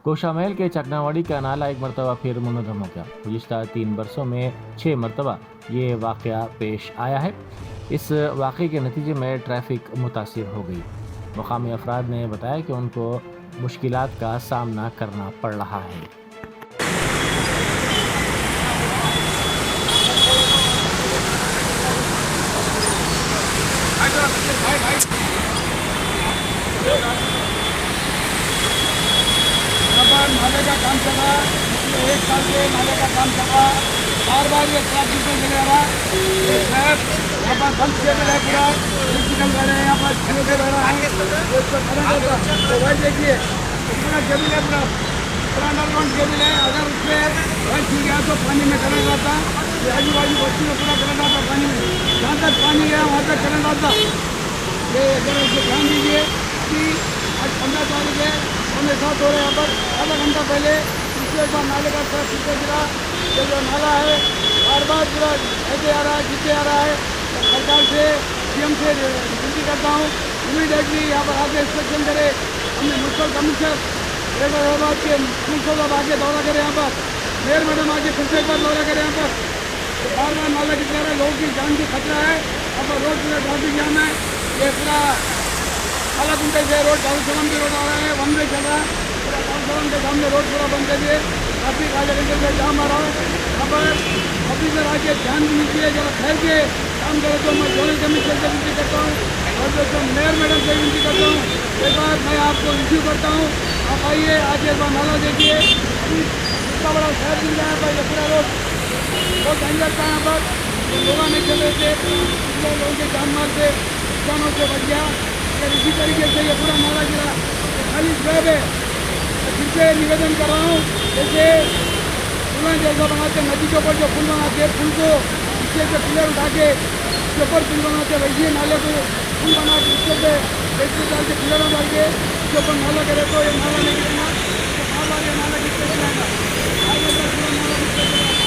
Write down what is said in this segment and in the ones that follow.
कोशामहल के चकनावाड़ी का नाला एक मरतबा फिर मुनज़्ज़म हो गया। गुज़िश्ता 3 बरसों में 6 मरतबा ये वाक़या पेश आया है। इस वाक़े के नतीजे में ट्रैफिक मुतासिर हो गई। मुकामी अफराद ने बताया कि उनको मुश्किलात का सामना करना पड़ रहा है। नाले का काम चला, 1 साल से नाले का काम चला, बार ये ट्रैफिक में चले रहा यहाँ पर बंद किया है पूरा, निकल रहे हैं यहाँ पर खड़े रह रहा है, तो वही देखिए पूरा जमीन है, पूरा अंडरग्राउंड जमीन है। अगर उसमें वही छू गया तो पानी में करंट आता, आजू बाजू बस्ती में पूरा करंट आता पानी में, जहाँ तक पानी गया वहाँ तक करंट आता। ये अगर इसको ध्यान दीजिए कि आज 15 तारीख है, हमें 7 हो रहे हैं। यहाँ पर आधा घंटा पहले दूसरे एक बार नाले का ट्रैफिक गिरा। ये जो नाला है बार पूरा ऐसे आ रहा है, नीचे आ रहा है। सरकार से सीएम से विनती करता हूँ इमीडिएटली यहाँ पर आके इंस्पेक्शन करे। हमने म्यूनसिपल कमिश्नर हैदराबाद के कमिश्नर साहब आके दौरा करें यहाँ पर, मेयर मैडम आके फिर से एक बार दौरा करें यहाँ पर। तो बार नाला की तरह लोगों की जान की खतरा है। यहाँ पर रोड पूरा ट्रैफिक जाम है। ये पूरा काला कुंटे से रोड दारूसलाम की रोड आ रहा है, वन वे चल रहा है। पूरा दारूसलाम के सामने रोड पूरा बंद कर दिए, ट्रैफिक आधे घंटे से जाम आ रहा है। यहाँ पर ऑफिसर आके ध्यान भी दीजिए, जरा ठहर के काम करे। तो मैं जोनल कमिश्नर से विनती करता हूँ और जो मेयर मैडम से विनती करता हूँ, एक बार मैं आपको रिसीव करता हूँ, आप आइए आज एक बार नाला देखिए। अभी इतना बड़ा शहर मिल रहा है भाई, ये पूरा रोड बहुत डेंजर था। यहाँ पर लोग नहीं चल रहे थे, पिछले लोगों के जान मार से जानों से बच गया। अगर इसी तरीके से ये पूरा नाला गिरा तो खाली स्लैब है। फिर से निवेदन कर रहा हूँ, जैसे पुल जैसा बनाते नदी के ऊपर जो पुल बनाते हैं, पुल को नीचे से पिलर उठा के उसके ऊपर पुल बनाते, वैसे नाले को पुल बना के उसके पे बैटरी डाल के पिलर डाल के उसके ऊपर नाला करे तो ये नाला नहीं गिरेगा। तो बार ये नाला गिरते चलेगा, आगे पूरा नाला गिरते चलेगा।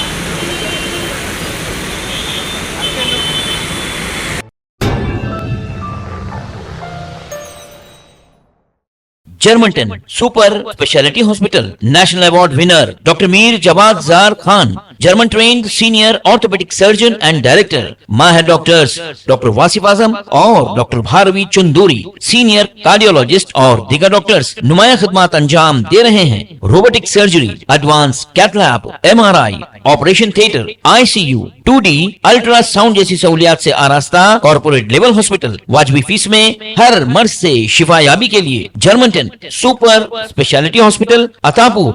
Germanton super speciality hospital national award winner doctor Mir Jawad Zar Khan, German trained senior orthopaedic surgeon and director, माहिर डॉक्टर्स डॉक्टर वासिफ आजम और doctor Bharavi Chanduri, senior cardiologist और दीगर डॉक्टर्स नुमाया खिदमत अंजाम दे रहे हैं। Robotic surgery, advance cath lab, MRI, operation theatre, ICU, 2D ultrasound जैसी सहूलियात से आरास्ता कॉर्पोरेट लेवल हॉस्पिटल। वाजबी फीस में हर मर्ज से शिफायाबी के लिए Germanton super speciality hospital, Attapur,